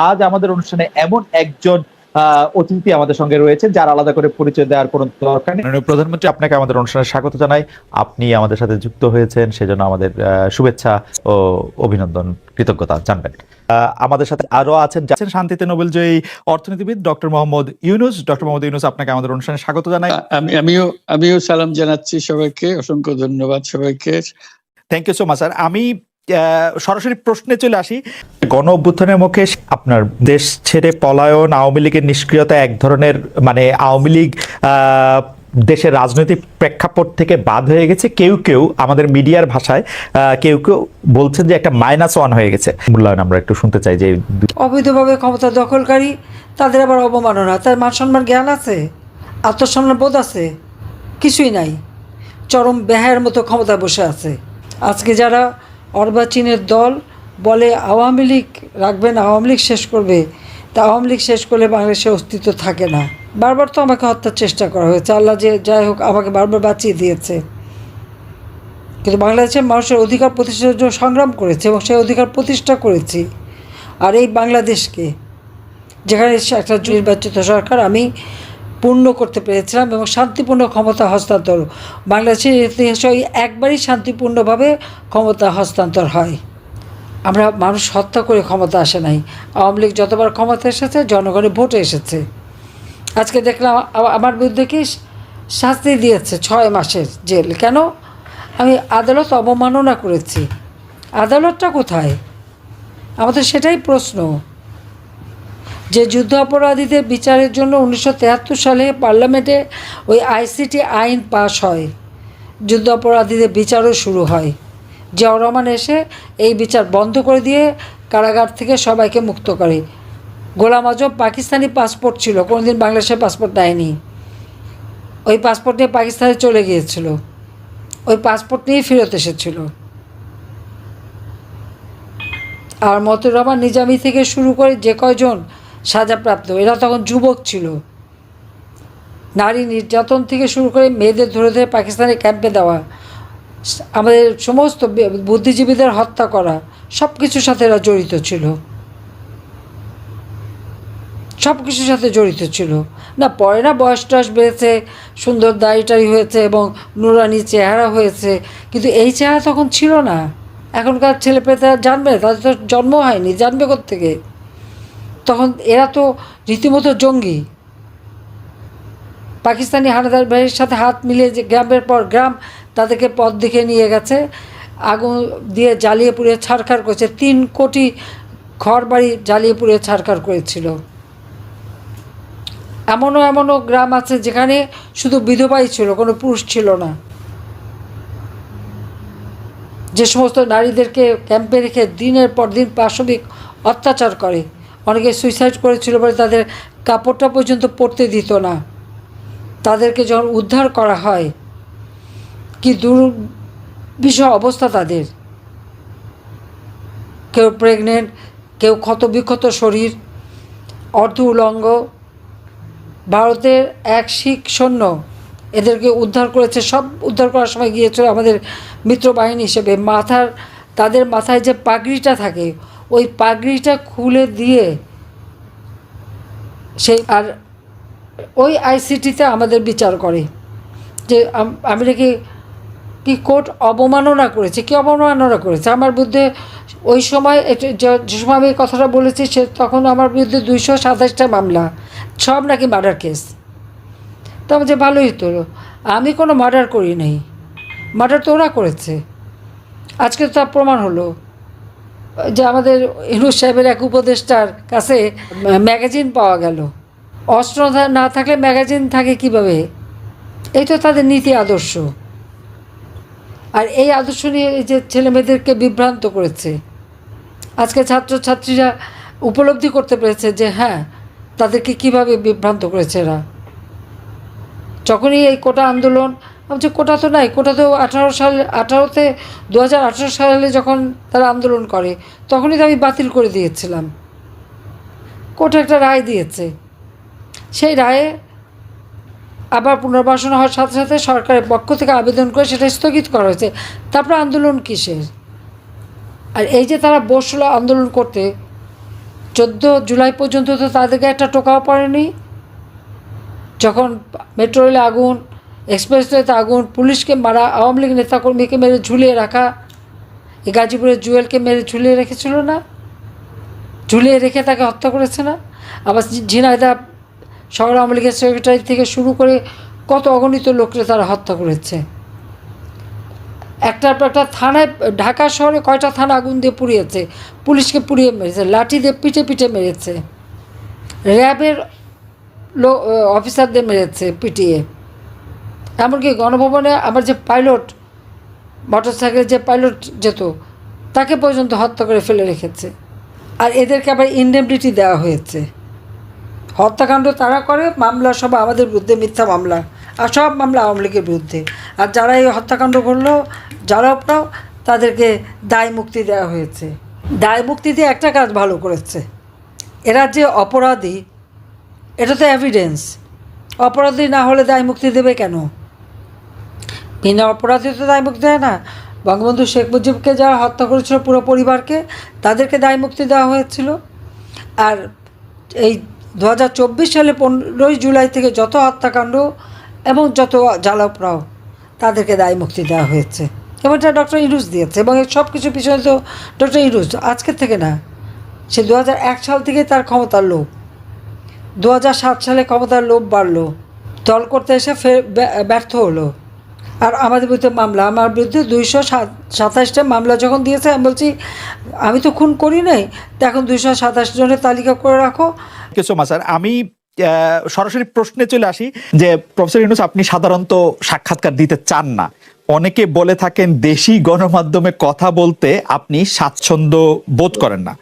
আজ আমাদের অনুষ্ঠানে এমন একজন অতিথি আমাদের সঙ্গে রয়েছে যার আলাদা করে পরিচয় দেওয়ার কোনো দরকার নেই। মাননীয় প্রধানমন্ত্রী, আপনাকে আমাদের অনুষ্ঠানে স্বাগত জানাই। আপনি আমাদের সাথে যুক্ত হয়েছেন, সেজন্য আমাদের শুভেচ্ছা ও অভিনন্দন, কৃতজ্ঞতা জানবেন। আমাদের সাথে আরো আছেন শান্তিতে নোবেলজয়ী অর্থনীতিবিদ ডক্টর মোহাম্মদ ইউনুস। ডক্টর মোহাম্মদ ইউনুস, আপনাকে আমাদের অনুষ্ঠানে স্বাগত জানাই। আমিও সালাম জানাচ্ছি সবাইকে, অসংখ্য ধন্যবাদ সবাইকে। Thank you so much sir. আমি সরাসরি প্রশ্নে চলে আসি। গণ অভ্যুত্থানের মুখে আপনার দেশ ছেড়ে পলায়ন, আওয়ামী লীগের নিষ্ক্রিয়তা, এক ধরনের মানে আওয়ামী লীগ দেশের রাজনৈতিক প্রেক্ষাপট থেকে বাদ হয়ে গেছে। কেউ কেউ আমাদের মিডিয়ার ভাষায় কেউ কেউ বলছেন যে একটা -1 হয়ে গেছে। মূল্যায়ন আমরা একটু শুনতে চাই। যে অবৈধভাবে ক্ষমতা দখলকারী, তাদের আবার অবমাননা, তার মান সম্মান জ্ঞান আছে, আত্মসম্মান বোধ আছে? কিছুই নাই। চরম বেহায়ের মতো ক্ষমতায় বসে আছে। আজকে যারা অর্বাচীনের দল বলে আওয়ামী লীগ রাখবেন, আওয়ামী লীগ শেষ করবে, তা আওয়ামী লীগ শেষ করলে বাংলাদেশের অস্তিত্ব থাকে না। বারবার তো আমাকে হত্যার চেষ্টা করা হয়েছে, আল্লাহ যে যাই হোক আমাকে বারবার বাঁচিয়ে দিয়েছে। কিন্তু বাংলাদেশের মানুষের অধিকার প্রতিষ্ঠার জন্য সংগ্রাম করেছে এবং সেই অধিকার প্রতিষ্ঠা করেছি। আর এই বাংলাদেশকে, যেখানে একটা নির্বাচিত সরকার আমি পূর্ণ করতে পেরেছিলাম এবং শান্তিপূর্ণ ক্ষমতা হস্তান্তর, বাংলাদেশের ইতিহাসে একবারই শান্তিপূর্ণভাবে ক্ষমতা হস্তান্তর হয়। আমরা মানুষ হত্যা করে ক্ষমতা আসে নাই। আওয়ামী লীগ যতবার ক্ষমতা এসেছে জনগণের ভোটে এসেছে। আজকে দেখলাম আমার বিরুদ্ধে কি শাস্তি দিয়েছে 6 মাসের জেল। কেন? আমি আদালত অবমাননা করেছি। আদালতটা কোথায়? আমাদের সেটাই প্রশ্ন। যে যুদ্ধ অপরাধীদের বিচারের জন্য 1973 সালে পার্লামেন্টে ওই আইসিটি আইন পাশ হয়, যুদ্ধ অপরাধীদের বিচারও শুরু হয়। জিয়াউর রহমান এসে এই বিচার বন্ধ করে দিয়ে কারাগার থেকে সবাইকে মুক্ত করে। গোলাম আজম পাকিস্তানি পাসপোর্ট ছিল, কোনোদিন বাংলাদেশের পাসপোর্ট নেয়নি। ওই পাসপোর্ট নিয়ে পাকিস্তানে চলে গিয়েছিল, ওই পাসপোর্ট নিয়েই ফেরত এসেছিল। আর মতিউর রহমান নিজামী থেকে শুরু করে যে কয়জন সাজাপ্রাপ্ত, এরা তখন যুবক ছিল। নারী নির্যাতন থেকে শুরু করে মেয়েদের ধরে ধরে পাকিস্তানের ক্যাম্পে দেওয়া, আমাদের সমস্ত বুদ্ধিজীবীদের হত্যা করা, সব কিছুর সাথে এরা জড়িত ছিল। সব কিছুর সাথে জড়িত ছিল। না পরে না বয়স টয়স বেড়েছে, সুন্দর দাড়িটাড়ি হয়েছে এবং নুরানি চেহারা হয়েছে, কিন্তু এই চেহারা তখন ছিল না। এখনকার ছেলেপেলেরা জানবে? তাদের তো জন্ম হয়নি, জানবে কোত্থেকে? তখন এরা তো রীতিমতো জঙ্গি। পাকিস্তানি হানাদার বাহিনীর সাথে হাত মিলিয়ে যে গ্রামের পর গ্রাম তাদেরকে পথ দেখে নিয়ে গেছে, আগুন দিয়ে জ্বালিয়ে পুড়িয়ে ছারখার করেছে। 3 কোটি ঘর বাড়ি জ্বালিয়ে পুড়িয়ে ছারখার করেছিল। এমনও গ্রাম আছে যেখানে শুধু বিধবাই ছিল, কোনো পুরুষ ছিল না। যে সমস্ত নারীদেরকে ক্যাম্পে রেখে দিনের পর দিন পাশবিক অত্যাচার করে, অনেকে সুইসাইড করেছিল বলে তাদের কাপড়টা পর্যন্ত পরতে দিত না। তাদেরকে যখন উদ্ধার করা হয়, কি দুর্বিষহ অবস্থা তাদের। কেউ প্রেগনেন্ট, কেউ ক্ষতবিক্ষত শরীর, অর্ধ উলঙ্গ। ভারতের এক শিখ সৈন্য এদেরকে উদ্ধার করেছে। সব উদ্ধার করার সময় গিয়েছিল আমাদের মিত্রবাহিনী হিসেবে। তাদের মাথায় যে পাগড়িটা থাকে, ওই পাগড়িটা খুলে দিয়ে সেই আর ওই আইসিটিতে আমাদের বিচার করে যে আমরা কি কোর্ট অবমাননা করেছে। কি অবমাননা করেছে আমার বিরুদ্ধে? ওই সময় যে সময় আমি কথাটা বলেছি তখন আমার বিরুদ্ধে 227টা মামলা, সব নাকি মার্ডার কেস। তবে যে ভালোই তো, আমি কোনো মার্ডার করি নাই, মার্ডার তো ওরা করেছে। আজকে তো তার প্রমাণ হলো যে আমাদের ইউনূস সাহেবের এক উপদেষ্টার কাছে ম্যাগাজিন পাওয়া গেল। অস্ত্র না থাকলে ম্যাগাজিন থাকে কিভাবে? এই তো তাদের নীতি আদর্শ। আর এই আদর্শ নিয়ে এই যে ছেলেমেয়েদেরকে বিভ্রান্ত করেছে। আজকে ছাত্রছাত্রীরা উপলব্ধি করতে পেরেছে যে হ্যাঁ, তাদেরকে কিভাবে বিভ্রান্ত করেছে এরা। যখনই এই কোটা আন্দোলন, আমি যে কোটা তো নাই, কোটা তো 2018 সালে যখন তারা আন্দোলন করে তখনই তো আমি বাতিল করে দিয়েছিলাম। কোর্ট একটা রায় দিয়েছে, সেই রায়ে আবার পুনর্বাসন হওয়ার সাথে সাথে সরকারের পক্ষ থেকে আবেদন করে সেটা স্থগিত করা হয়েছে। তারপর আন্দোলন কিসের? আর এই যে তারা বসলো আন্দোলন করতে, 14 জুলাই পর্যন্ত তো তাদেরকে একটা টোকাও পড়েনি। যখন মেট্রো রেলে আগুন, এক্সপ্রেসওয়েতে আগুন, পুলিশকে মারা, আওয়ামী লীগ নেতাকর্মীকে মেরে ঝুলিয়ে রাখা, এই গাজীপুরের জুয়েলকে মেরে ঝুলিয়ে রেখেছিল না? ঝুলিয়ে রেখে তাকে হত্যা করেছে না? আবার ঝিনাইদহ শহর আওয়ামী লীগের সেক্রেটারি থেকে শুরু করে কত অগণিত লোককে তারা হত্যা করেছে। একটার পর একটা থানায়, ঢাকা শহরে কয়টা থানা আগুন দিয়ে পুড়িয়েছে, পুলিশকে পুড়িয়ে মেরেছে, লাঠি দিয়ে পিটে পিটে মেরেছে, র্যাবের অফিসারদের মেরেছে পিটিয়ে। এমনকি গণভবনে আমার যে পাইলট, মোটরসাইকেলের যে পাইলট যেত, তাকে পর্যন্ত হত্যা করে ফেলে রেখেছে। আর এদেরকে আবার ইনডেমনিটি দেওয়া হয়েছে। হত্যাকাণ্ড তারা করে, মামলা সব আমাদের বিরুদ্ধে, মিথ্যা মামলা, আর সব মামলা আওয়ামী লীগের বিরুদ্ধে। আর যারা এই হত্যাকাণ্ড করলো, যারা আপনাও, তাদেরকে দায় মুক্তি দেওয়া হয়েছে। দায় মুক্তি দিয়ে একটা কাজ ভালো করেছে, এরা যে অপরাধী, এটা তো এভিডেন্স। অপরাধী না হলে দায় মুক্তি দেবে কেন? বিনা অপরাধী তো দায় মুক্তি দেয় না। বঙ্গবন্ধু শেখ মুজিবকে যারা হত্যা করেছিল, পুরো পরিবারকে, তাদেরকে দায় মুক্তি দেওয়া হয়েছিল। আর এই 2024 সালে 15 জুলাই থেকে যত হত্যাকাণ্ড এবং যত জ্বালাপড়াও, তাদেরকে দায় মুক্তি দেওয়া হয়েছে। এবং এটা ডক্টর ইউনূস দিয়েছে। এবং এই সব কিছুর পিছনে তো ডক্টর ইউনূস আজকের থেকে না, সে 2001 সাল থেকে তার ক্ষমতার লোভ। 2007 সালে ক্ষমতার লোভ বাড়লো, দল করতে এসে ফের ব্যর্থ হলো। আর আমাদের বিরুদ্ধে মামলা, আমার বিরুদ্ধে 227টা মামলা যখন দিয়েছে, আমি বলছি আমি তো খুন করি নাই, তো এখন 227 জনের তালিকা করে রাখো। কিছু স্যার, আমি সরাসরি প্রশ্নে চলে আসি যে প্রফেসর ইউনূস, আপনি সাধারণত সাক্ষাৎকার দিতে চান না। অনেকে বলে থাকেন দেশি গণমাধ্যমে কথা বলতে আপনি স্বাচ্ছন্দ্য বোধ করেন না।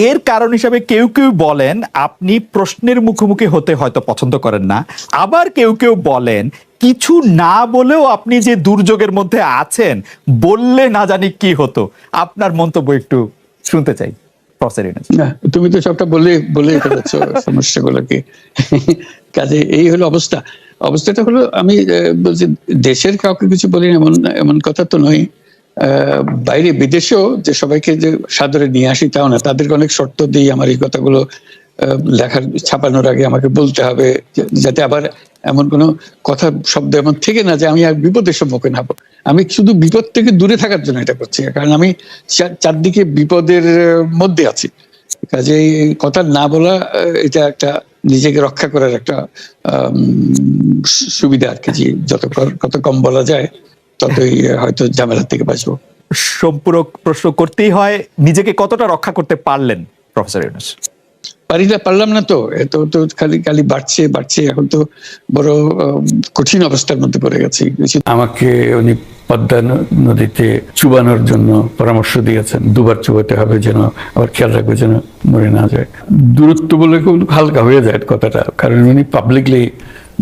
এর কারণ হিসাবে কেউ কেউ বলেন আপনি প্রশ্নের মুখোমুখি হতে হয়তো পছন্দ করেন না, আবার কেউ কেউ বলেন কিছু না বলেও আপনি যে দুর্যোগের মধ্যে আছেন, বললে না জানি কি হতো। আপনার মন্তব্য একটু শুনতে চাই প্রফেসর ইউনূস। না, তুমি তো সবটা বলে ফেলেছো সমস্যাগুলোকে। কাজে এই হলো অবস্থাটা হলো, আমি বলছি দেশের কাউকে কিছু বলি এমন কথা তো নয়। বাইরে বিদেশেও যে সবাইকে যে সাদরে নিয়ে আসি তাও না, তাদেরকে অনেক শর্ত দিই আমার এই কথাগুলো লেখার ছাপানোর আগে আমাকে বলতে হবে, যাতে আবার এমন কোনো কথা শব্দ এমন থেকে না যে আমি আর বিপদের সম্মুখীন হব। আমি শুধু বিপদ থেকে দূরে থাকার জন্য এটা করছি, কারণ আমি চারদিকে বিপদের মধ্যে আছি। কাজে কথা না বলা, এটা একটা নিজেকে রক্ষা করার একটা সুবিধা আর কি। যত কম বলা যায় ততই হয়তো ঝামেলা থেকে বাঁচবো। সম্পূরক প্রশ্ন করতেই হয়, নিজেকে কতটা রক্ষা করতে পারলেন প্রফেসর ইউনূস? পারলাম না তো, এত তো খালি বাড়ছে। এখন তো বড় কঠিন অবস্থার মধ্যে পড়ে গেছি। আমাকে উনি পদ্মা নদীতে চুবানোর জন্য পরামর্শ দিয়েছেন, 2বার চুবাতে হবে, যেন আবার খেয়াল রাখবে যেন মরে না যায়। দূরত্ব বলে খুব হালকা হয়ে যায় কথাটা, কারণ উনি পাবলিকলি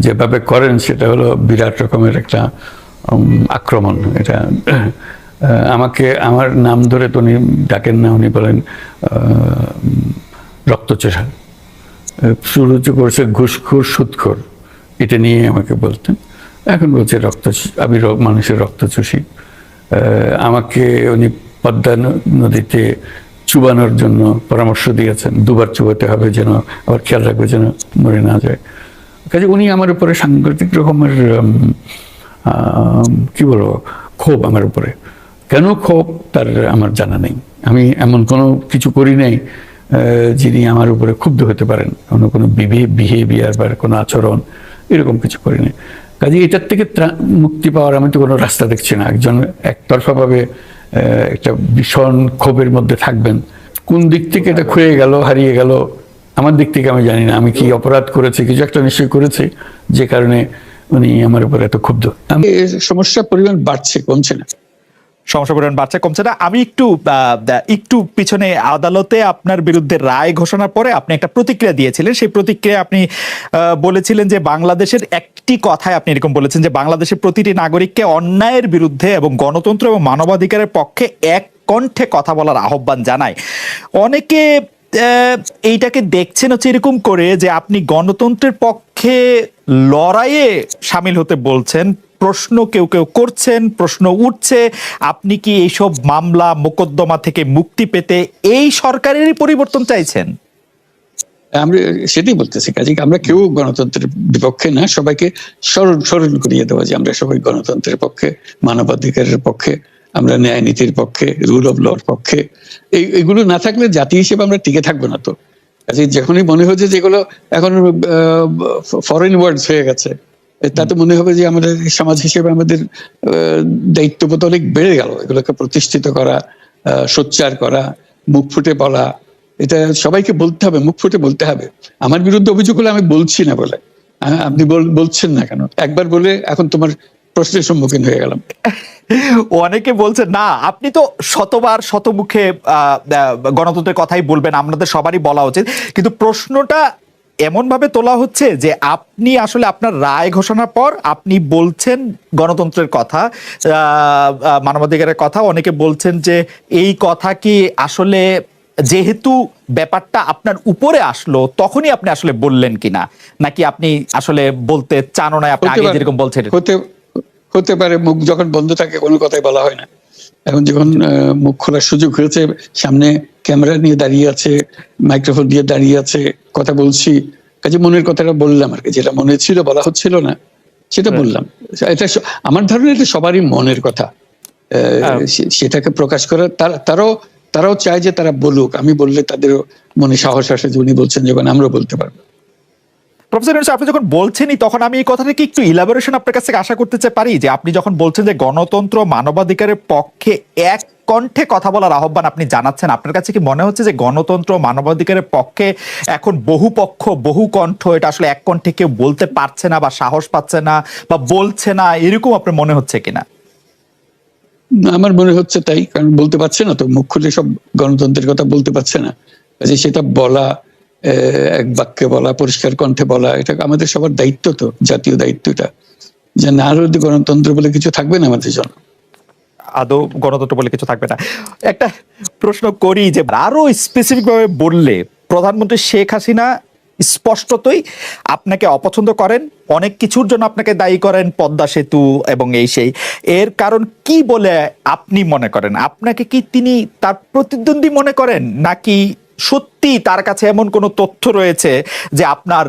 যেভাবে করেন সেটা হলো বিরাট রকমের একটা আক্রমণ। এটা আমাকে আমার নাম ধরে তো উনি ডাকেন না, উনি বলেন রক্তচোষা, শুরু করেছে ঘুষখোর সুদখোর, এটা নিয়ে আমাকে বলতেন। এখন বলছে আমি মানুষের রক্ত চুষি। আমাকে উনি পদ্মা নদীতে চুবানোর জন্য পরামর্শ দিয়েছেন, 2বার চুবাতে হবে, যেন আবার খেয়াল রাখবে যেন মরে না যায়। কাজে উনি আমার উপরে সাংঘাতিক রকমের কি বলবো ক্ষোভ আমার উপরে। কেন ক্ষোভ তার আমার জানা নেই। আমি এমন কোনো কিছু করি নাই যিনি আমার উপরে ক্ষুব্ধ হতে পারেন, কোনো বিহেভিয়ার বা কোনো আচরণ এরকম কিছু করি নাই। কাজে এটার থেকে মুক্তি পাওয়ার আমি তো কোনো রাস্তা দেখছি না। একজন একতরফাভাবে একটা ভীষণ ক্ষোভের মধ্যে থাকবেন, কোন দিক থেকে এটা ক্ষয়ে গেল, হারিয়ে গেল, আমার দিক থেকে আমি জানি না। আমি কি অপরাধ করেছি, কিছু একটা নিশ্চয়ই করেছি, যে কারণে উনি আমার উপরে এত ক্ষুব্ধ। সমস্যার পরিমাণ বাড়ছে, কমছে না। সমস্যা পরিমাণ বাড়ছে, কমছে না। আমি একটু পিছনে আদালতে আপনার বিরুদ্ধে রায় ঘোষণার পরে আপনি একটা প্রতিক্রিয়া দিয়েছিলেন। সেই প্রতিক্রিয়া আপনি বলেছিলেন যে বাংলাদেশের একটি কথায় আপনি এরকম বলেছেন যে বাংলাদেশের প্রতিটি নাগরিককে অন্যায়ের বিরুদ্ধে এবং গণতন্ত্র এবং মানবাধিকারের পক্ষে এক কণ্ঠে কথা বলার আহ্বান জানায়। অনেকে এইটাকে দেখছেন হচ্ছে এরকম করে যে আপনি গণতন্ত্রের পক্ষে লড়াইয়ে সামিল হতে বলছেন। প্রশ্ন কেউ করছেন, প্রশ্ন উঠছে, আপনি কি এইসব মামলা মোকদ্দমা থেকে মুক্তি পেতে এই সরকারেরই পরিবর্তন চাইছেন? আমরা সেটাই বলতেছি, কাজে আমরা কেউ গণতন্ত্রের বিপক্ষে না, সবাইকে স্মরণ করিয়ে দেওয়া যে আমরা সবাই গণতন্ত্রের পক্ষে, মানবাধিকারের পক্ষে, আমরা ন্যায় নীতির পক্ষে, রুল অফ লর পক্ষে। এইগুলো না থাকলে জাতি হিসেবে আমরা টিকে থাকবো না। তো কাজে যখনই মনে হচ্ছে যেগুলো এখন ফরেন ওয়ার্ডস হয়ে গেছে, তাতে মনে হবে যে আমাদের সমাজ হিসেবে আমাদের দায়িত্ববোধ অনেক বেড়ে গেল। এগুলোকে প্রতিষ্ঠিত করা, সোচ্চার করা, মুখ ফুটে বলা, এটা সবাইকে বলতে হবে, মুখ ফুটে বলতে হবে। আমার বিরুদ্ধে অভিযোগ হলে আমি বলছি না বলে, আপনি বলছেন না কেন? একবার বলে এখন তোমার প্রশ্নের সম্মুখীন হয়ে গেলাম। অনেকে বলছেন না, আপনি তো শতবার শতমুখে গণতন্ত্রের কথাই বলবেন, আমাদের সবারই বলা উচিত, কিন্তু প্রশ্নটা এমন ভাবে তোলা হচ্ছে যে আপনি আসলে আপনার রায় ঘোষণার পর আপনি বলছেন গণতন্ত্রের কথা, মানবাধিকারের কথা। অনেকে বলছেন যে এই কথা কি আসলে যেহেতু ব্যাপারটা আপনার উপরে আসলো তখনই আপনি আসলে বললেন কিনা, নাকি আপনি আসলে বলতে চান না, আপনি আগে যেরকম বলছেন? হতে পারে, মুখ যখন বন্ধ থাকে কোনো কথাই বলা হয় না। এখন যখন মুখ খোলার সুযোগ হয়েছে, সামনে ক্যামেরা নিয়ে দাঁড়িয়ে আছে, মাইক্রোফোন দিয়ে দাঁড়িয়ে আছে, কথা বলছি, কাজে মনের কথাটা বললাম আর কি, যেটা মনে ছিল বলা হচ্ছিল না সেটা বললাম। এটা আমার ধারণা এটা সবারই মনের কথা, সেটাকে প্রকাশ করা। তারাও চায় যে তারা বলুক, আমি বললে তাদেরও মনে সাহস আসে যে উনি বলছেন যখন আমরাও বলতে পারবো। প্রফেসর ইউনূস, আপনি যখন বলছেনই তখন আমি এই কথাটাকে একটু ইলাবোরেশন আপনার কাছ থেকে আশা করতে পারি, যে আপনি যখন বলছেন যে গণতন্ত্র মানবাধিকারের পক্ষে এক কণ্ঠে কথা বলার আহ্বান আপনি জানাচ্ছেন, আপনার কাছে কি মনে হচ্ছে যে গণতন্ত্র মানবাধিকারের পক্ষে এখন বহু পক্ষ বহু কণ্ঠ, এটা আসলে এক কণ্ঠে কেউ বলতে পারছে না বা সাহস পাচ্ছে না বা বলছে না, এরকম আপনার মনে হচ্ছে কিনা? আমার মনে হচ্ছে তাই, কারণ বলতে পারছে না তো, মুখ খুলে সব গণতন্ত্রের কথা বলতে পারছে না। যে সেটা বলা, এক বাক্যে বলা, পরিষ্কার কণ্ঠে বলা, এটা আমাদের সবার দায়িত্ব, তো জাতীয় দায়িত্ব এটা, যে না হলে গণতন্ত্র বলে কিছু থাকবে না আমাদের জন্য, আদৌ গণতন্ত্র বলে কিছু থাকবে না। একটা প্রশ্ন করি, যে আরো স্পেসিফিক ভাবে বললে, প্রধানমন্ত্রী শেখ হাসিনা স্পষ্টতই আপনাকে অপছন্দ করেন, অনেক কিছুর জন্য আপনাকে দায়ী করেন, পদ্মা সেতু এবং এই সেই। এর কারণ কি বলে আপনি মনে করেন? আপনাকে কি তিনি তার প্রতিদ্বন্দ্বী মনে করেন, নাকি সত্যি তার কাছে এমন কোনো তথ্য রয়েছে যে আপনার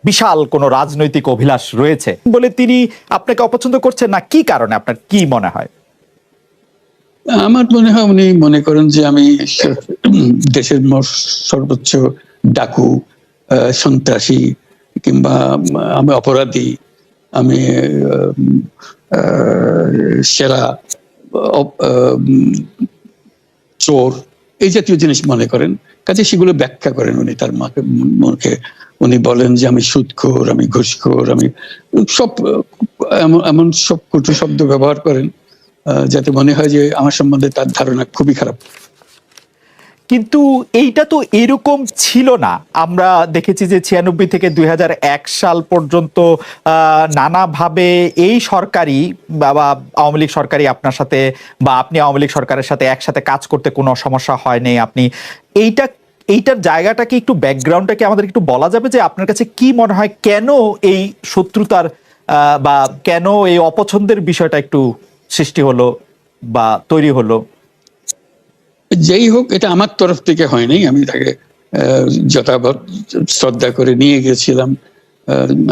বিশাল কোনো রাজনৈতিক অভিলাষ রয়েছে বলে তিনি আপনাকে অপছন্দ করছেন, না কি কারণে, আপনার কি মনে হয়? আমার মনে হয় উনি মনে করেন যে আমি দেশের সর্বোচ্চ ডাকু, সন্ত্রাসী, কিংবা আমি অপরাধী, আমি সেরা চোর, এই জাতীয় জিনিস মনে করেন। কাজে সেগুলো ব্যাখ্যা করেন উনি তার মুখে। উনি বলেন যে আমি সুদখোর, আমি ঘুষখোর, আমি সব এমন সব কটু শব্দ ব্যবহার করেন যাতে মনে হয় যে আমার সম্বন্ধে তার ধারণা খুবই খারাপ। কিন্তু এইটা তো এরকম ছিল না। আমরা দেখেছি যে 96 থেকে 2001 সাল পর্যন্ত নানাভাবে এই সরকারি বা আওয়ামী লীগ সরকারি আপনার সাথে, বা আপনি আওয়ামী লীগ সরকারের সাথে একসাথে কাজ করতে কোনো সমস্যা হয়নি। আপনি এইটার জায়গাটাকে একটু, ব্যাকগ্রাউন্ডটাকে আমাদের একটু বলা যাবে, যে আপনার কাছে কি মনে হয় কেন এই শত্রুতার বা কেন এই অপছন্দের বিষয়টা একটু সৃষ্টি হলো বা তৈরি হলো? যেই হোক, এটা আমার তরফ থেকে হয়নি, আমি তাকে যথাযথ শ্রদ্ধা করে নিয়ে গেছিলাম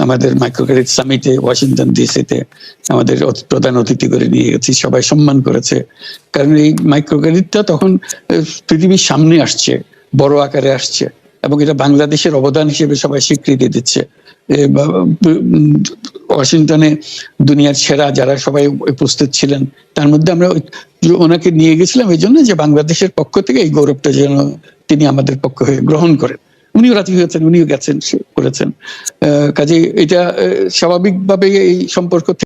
আমাদের মাইক্রো ক্রেডিট সামিটে ওয়াশিংটন ডিসিতে। আমাদের প্রধান অতিথি করে নিয়ে গেছি, সবাই সম্মান করেছে, কারণ এই মাইক্রো ক্রেডিটটা তখন পৃথিবীর সামনে আসছে, বড় আকারে আসছে, এবং এটা বাংলাদেশের অবদান হিসেবে সবাই স্বীকৃতি দিচ্ছে। ওয়াশিংটনে দুনিয়ার সেরা যারা সবাই উপস্থিত ছিলেন, তার মধ্যে আমরা ওনাকে নিয়ে গেছিলাম এই জন্য যে বাংলাদেশের পক্ষ থেকে এই গৌরবটা যেন তিনি আমাদের পক্ষ হয়ে গ্রহণ করেন। উনিও রাজি হয়েছেন, উনিও গেছেন, করেছেন। কাজে এটা স্বাভাবিকভাবে এই সম্পর্ক